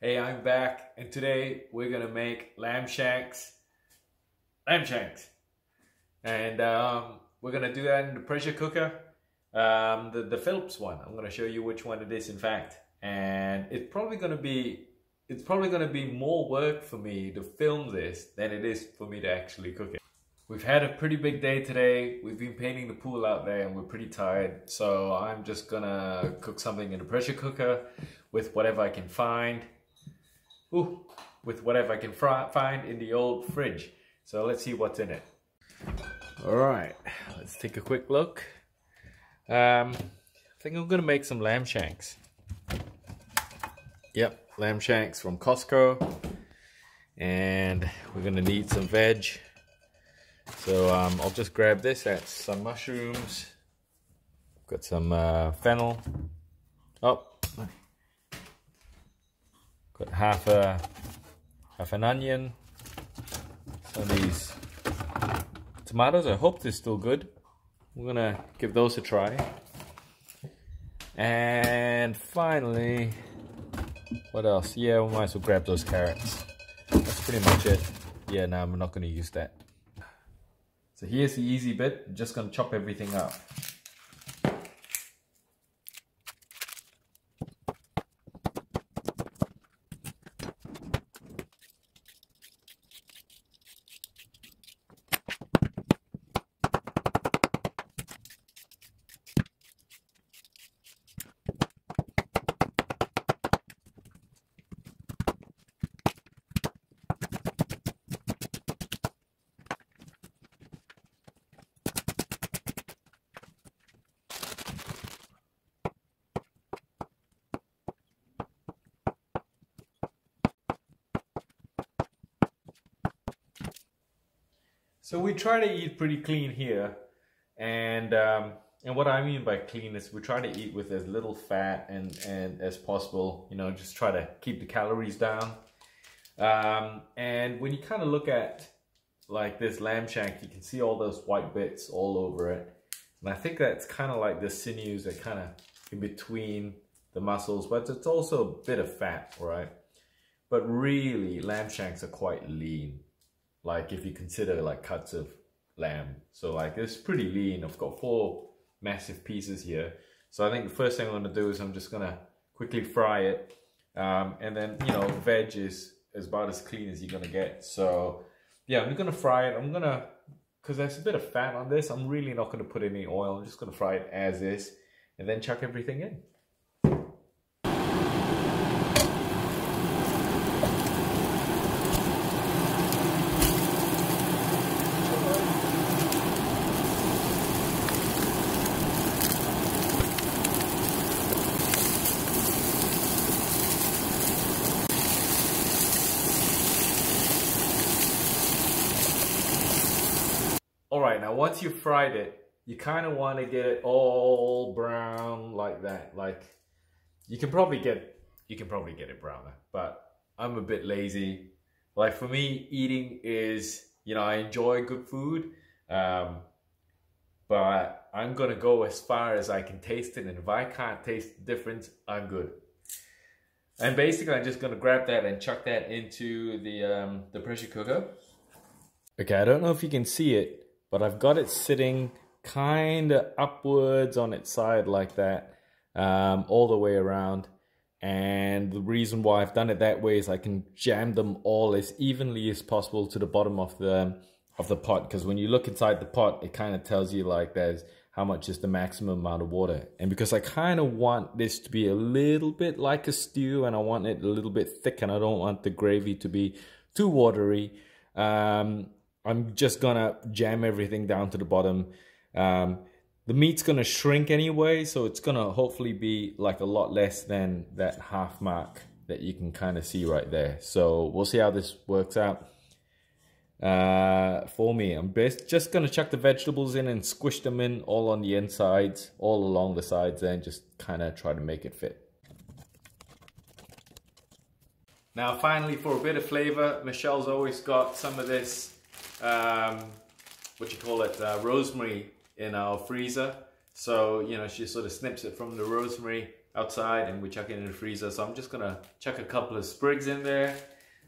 Hey, I'm back, and today we're gonna make lamb shanks, and we're gonna do that in the pressure cooker, the Phillips one. I'm gonna show you which one it is, in fact, and it's probably gonna be more work for me to film this than it is for me to actually cook it. We've had a pretty big day today. We've been painting the pool out there and we're pretty tired. So I'm just gonna cook something in the pressure cooker with whatever I can find. With whatever I can find in the old fridge. So let's see what's in it. All right, let's take a quick look. I think I'm gonna make some lamb shanks. Yep, lamb shanks from Costco. And we're gonna need some veg. So I'll just grab this. That's some mushrooms. Got some fennel. Oh, got half an onion. Some of these tomatoes. I hope they're still good. We're gonna give those a try. And finally, what else? Yeah, we might as well grab those carrots. That's pretty much it. Yeah, no, I'm not gonna use that. So here's the easy bit. I'm just gonna chop everything up. So we try to eat pretty clean here, and what I mean by clean is we try to eat with as little fat and as possible. You know, just try to keep the calories down. And when you kind of look at like this lamb shank, you can see all those white bits all over it, and I think that's kind of like the sinews that kind of in between the muscles, but it's also a bit of fat, right? But really, lamb shanks are quite lean. Like if you consider like cuts of lamb. So like it's pretty lean. I've got 4 massive pieces here. So I think the first thing I'm gonna do is I'm just gonna quickly fry it. And then, you know, veg is about as clean as you're gonna get. So yeah, I'm gonna fry it. Cause there's a bit of fat on this, I'm really not gonna put any oil. I'm just gonna fry it as is and then chuck everything in. Alright, now once you've fried it, you kind of want to get it all brown like that. Like you can probably get it browner, but I'm a bit lazy. Like for me, eating is, you know, I enjoy good food, but I'm gonna go as far as I can taste it, and if I can't taste the difference, I'm good. And basically, I'm just gonna grab that and chuck that into the pressure cooker. Okay, I don't know if you can see it, but I've got it sitting kind of upwards on its side like that, all the way around. And the reason why I've done it that way is I can jam them all as evenly as possible to the bottom of the pot. Because when you look inside the pot, it kind of tells you like there's how much is the maximum amount of water. And because I kind of want this to be a little bit like a stew, and I want it a little bit thick, and I don't want the gravy to be too watery, I'm just gonna jam everything down to the bottom. The meat's gonna shrink anyway, so it's gonna hopefully be like a lot less than that half mark that you can kind of see right there. So we'll see how this works out. For me, I'm just gonna chuck the vegetables in and squish them in all on the insides, all along the sides, and just kind of try to make it fit. Now finally, for a bit of flavor, Michelle's always got some of this rosemary in our freezer. So, you know, she sort of snips it from the rosemary outside and we chuck it in the freezer. So I'm just gonna chuck a couple of sprigs in there.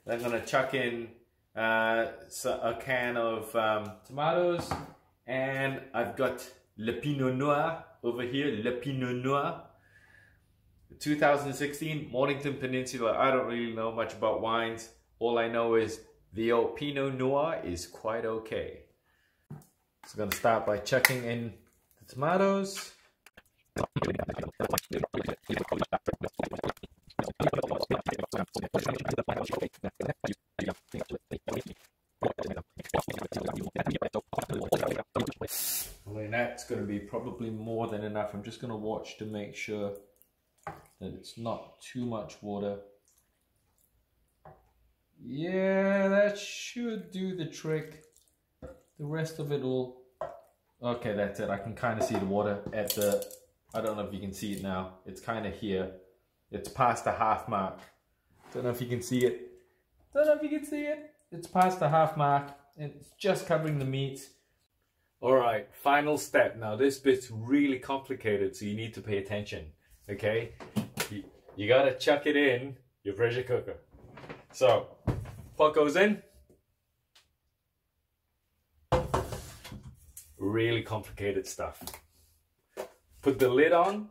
I'm gonna chuck in a can of tomatoes, and I've got Le Pinot Noir over here, Le Pinot Noir. 2016 Mornington Peninsula. I don't really know much about wines. All I know is the old Pinot Noir is quite okay. So I'm gonna start by chucking in the tomatoes. I mean, that's going to be probably more than enough. I'm just going to watch to make sure that it's not too much water. Yeah, that should do the trick. The rest of it will... Okay, that's it. I can kind of see the water at the... I don't know if you can see it now. It's kind of here. It's past the half mark. Don't know if you can see it. Don't know if you can see it. It's past the half mark. It's just covering the meat. Alright, final step. Now this bit's really complicated, so you need to pay attention. Okay? You gotta chuck it in your pressure cooker. So, pot goes in. Really complicated stuff. Put the lid on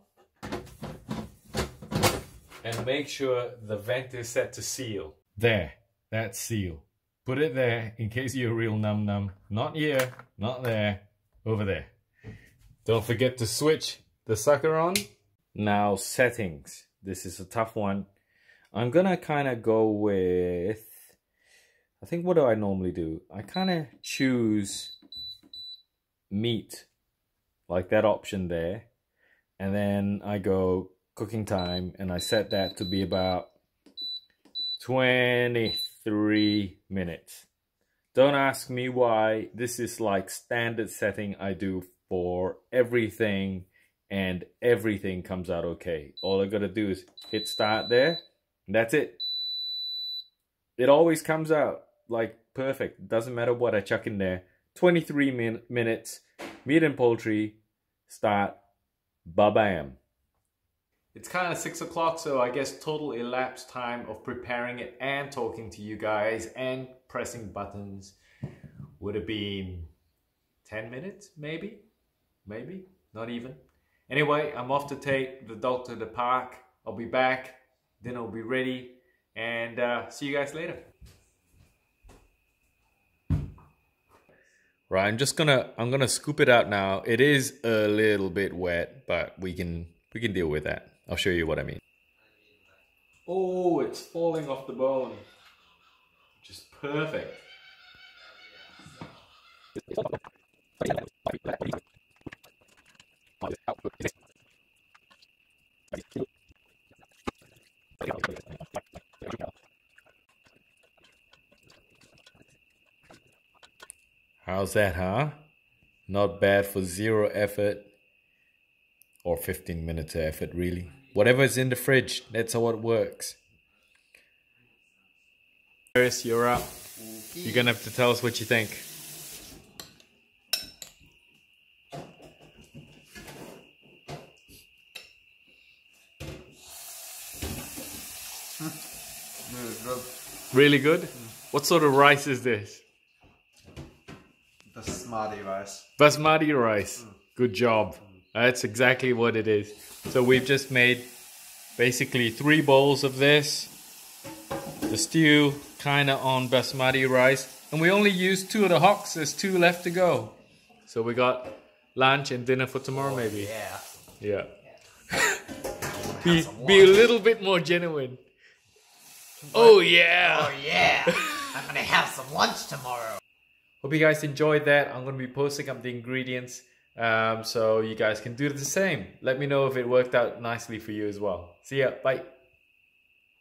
and make sure the vent is set to seal. There, that's seal. Put it there in case you're a real num-num. Not here, not there, over there. Don't forget to switch the sucker on. Now settings. This is a tough one. I'm gonna kind of go with, I think, what do I normally do? I kind of choose meat, like that option there. And then I go cooking time and I set that to be about 23 minutes. Don't ask me why. This is like standard setting I do for everything, and everything comes out okay. All I gotta do is hit start there, and that's it. It always comes out like perfect. Doesn't matter what I chuck in there. 23 minutes, meat and poultry, start, ba-bam. It's kind of 6 o'clock, so I guess total elapsed time of preparing it and talking to you guys and pressing buttons would have been 10 minutes, maybe, not even. Anyway, I'm off to take the dog to the park. I'll be back, dinner will be ready, and see you guys later. Right, I'm gonna scoop it out now. It is a little bit wet, but we can deal with that. I'll show you what I mean. Oh, it's falling off the bone. Just perfect. How's that, huh? Not bad for 0 effort. Or 15 minutes of effort, really. Whatever's in the fridge, that's how it works. Chris, you're up. You're gonna have to tell us what you think. Really good? What sort of rice is this? Basmati rice. Basmati rice. Good job. That's exactly what it is. So we've just made basically 3 bowls of this. The stew kind of on basmati rice. And we only used 2 of the hocks. There's 2 left to go. So we got lunch and dinner for tomorrow, maybe. Yeah. Be a little bit more genuine. Oh yeah. Oh yeah. I'm gonna have some lunch tomorrow. Hope you guys enjoyed that. I'm gonna be posting up the ingredients. So you guys can do the same. Let me know if it worked out nicely for you as well. See ya. Bye.